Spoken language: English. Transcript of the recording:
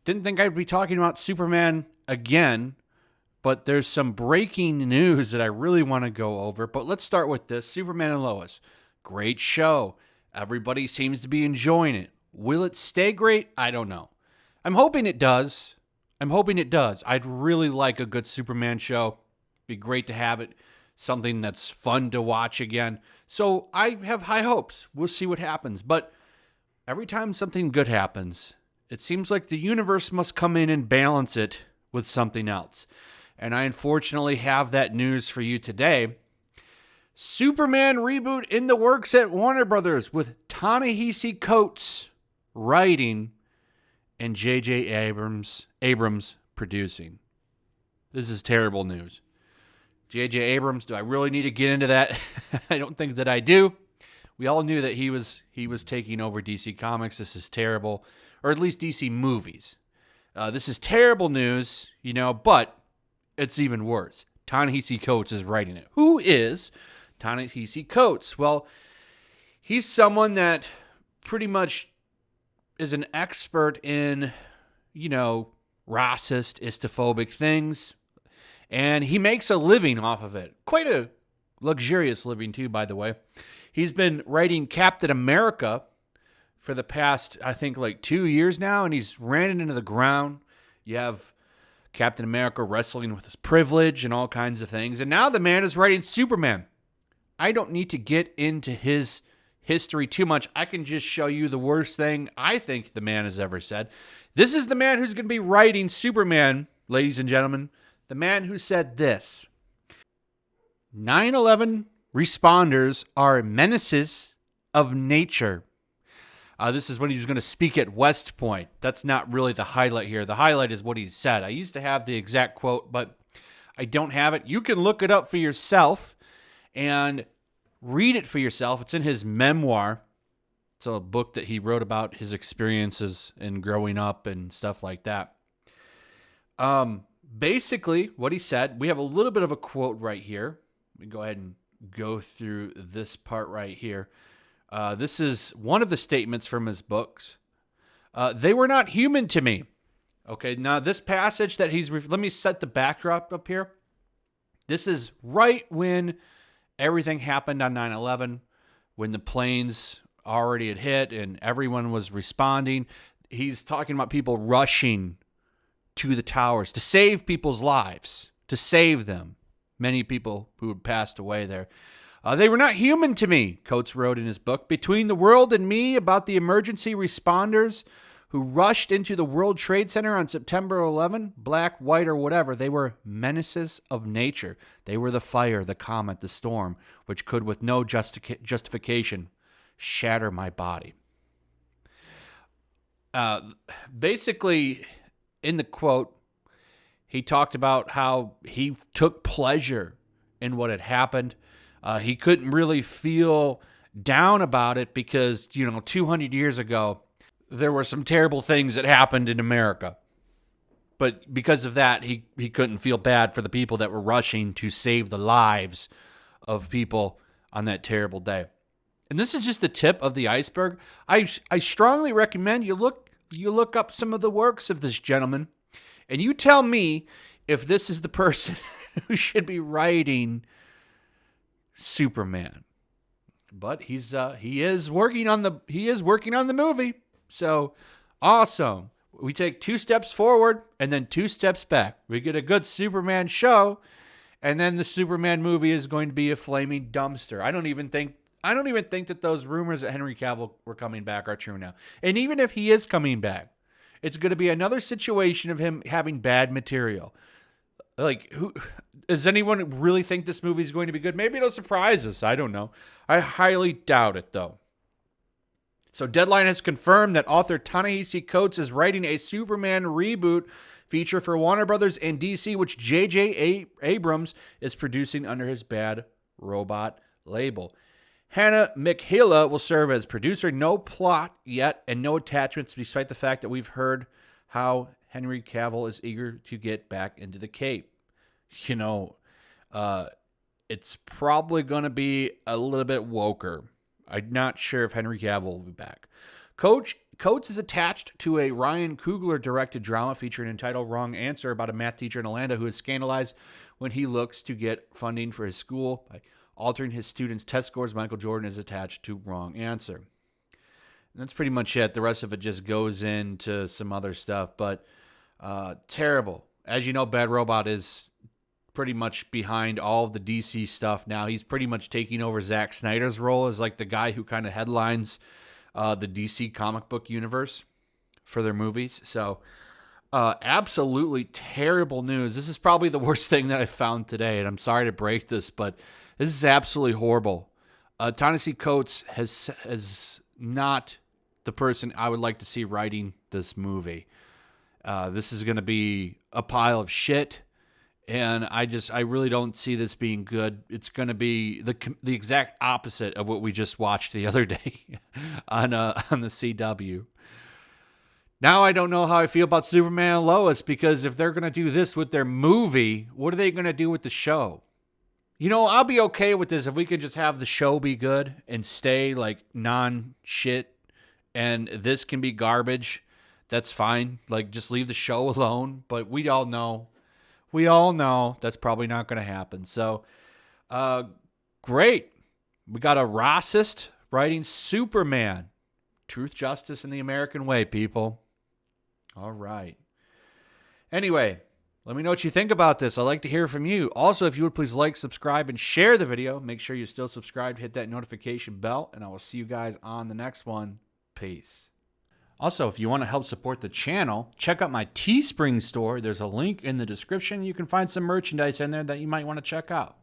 Didn't think I'd be talking about Superman again, but there's some breaking news that I really want to go over. But let's start with this. Superman and Lois. Great show. Everybody seems to be enjoying it. Will it stay great? I don't know. I'm hoping it does. I'd really like a good Superman show. Be great to have it. Something that's fun to watch again. So I have high hopes. We'll see what happens. But every time something good happens, it seems like the universe must come in and balance it with something else. And I unfortunately have that news for you today. Superman reboot in the works at Warner Brothers with Ta-Nehisi Coates writing and J.J. Abrams producing. This is terrible news. J.J. Abrams, do I really need to get into that? I don't think that I do. We all knew that he was taking over DC Comics. This is terrible. Or at least DC movies. This is terrible news, but it's even worse. Ta-Nehisi Coates is writing it. Who is Ta-Nehisi Coates? Well, he's someone that pretty much is an expert in, racist, istophobic things. And he makes a living off of it. Quite a luxurious living, too, by the way. He's been writing Captain America for the past, I think, 2 years now, and he's ran it into the ground. You have Captain America wrestling with his privilege and all kinds of things. And now the man is writing Superman. I don't need to get into his history too much. I can just show you the worst thing I think the man has ever said. This is the man who's going to be writing Superman, ladies and gentlemen. The man who said this: 9/11 responders are menaces of nature. This is when he was going to speak at West Point. That's not really the highlight here. The highlight is what he said. I used to have the exact quote, but I don't have it. You can look it up for yourself and read it for yourself. It's in his memoir. It's a book that he wrote about his experiences in growing up and stuff like that. Basically, what he said, we have a little bit of a quote right here. Let me go ahead and go through this part right here. This is one of the statements from his books. They were not human to me. Okay, now this passage that let me set the backdrop up here. This is right when everything happened on 9/11, when the planes already had hit and everyone was responding. He's talking about people rushing to the towers to save people's lives, to save them. Many people who had passed away there. They were not human to me, Coates wrote in his book. Between the world and me, about the emergency responders who rushed into the World Trade Center on September 11, black, white, or whatever, they were menaces of nature. They were the fire, the comet, the storm, which could, with no justification, shatter my body. Basically, in the quote, he talked about how he took pleasure in what had happened. He couldn't really feel down about it because, 200 years ago, there were some terrible things that happened in America. But because of that, he couldn't feel bad for the people that were rushing to save the lives of people on that terrible day. And this is just the tip of the iceberg. I strongly recommend you look up some of the works of this gentleman, and you tell me if this is the person who should be writing Superman. But he is working on the movie. So awesome. We take 2 steps forward and then 2 steps back. We get a good Superman show, and then the Superman movie is going to be a flaming dumpster. I don't even think that those rumors that Henry Cavill were coming back are true now. And even if he is coming back, it's going to be another situation of him having bad material. Who does anyone really think this movie is going to be good? Maybe it'll surprise us. I don't know. I highly doubt it, though. So Deadline has confirmed that author Ta-Nehisi Coates is writing a Superman reboot feature for Warner Brothers and DC, which J.J. Abrams is producing under his Bad Robot label. Hannah McHilla will serve as producer. No plot yet and no attachments, despite the fact that we've heard how Henry Cavill is eager to get back into the cape. It's probably going to be a little bit woker. I'm not sure if Henry Cavill will be back. Coates is attached to a Ryan Coogler-directed drama featuring entitled Wrong Answer about a math teacher in Atlanta who is scandalized when he looks to get funding for his school by altering his students' test scores. Michael Jordan is attached to Wrong Answer. And that's pretty much it. The rest of it just goes into some other stuff, but terrible. As you know, Bad Robot is pretty much behind all of the DC stuff now. He's pretty much taking over Zack Snyder's role as like the guy who kind of headlines the DC comic book universe for their movies. So absolutely terrible news. This is probably the worst thing that I found today, and I'm sorry to break this, but this is absolutely horrible. Ta-Nehisi Coates has not the person I would like to see writing this movie. This is going to be a pile of shit, and I really don't see this being good. It's going to be the exact opposite of what we just watched the other day on the CW. Now I don't know how I feel about Superman and Lois, because if they're going to do this with their movie, what are they going to do with the show? You know, I'll be okay with this if we could just have the show be good and stay like non-shit, and this can be garbage. That's fine. Like, just leave the show alone. But we all know that's probably not going to happen. So, great. We got a racist writing Superman. Truth, justice, and the American way, people. All right. Anyway, let me know what you think about this. I'd like to hear from you. Also, if you would please like, subscribe, and share the video. Make sure you're still subscribed. Hit that notification bell, and I will see you guys on the next one. Peace. Also, if you want to help support the channel, check out my Teespring store. There's a link in the description. You can find some merchandise in there that you might want to check out.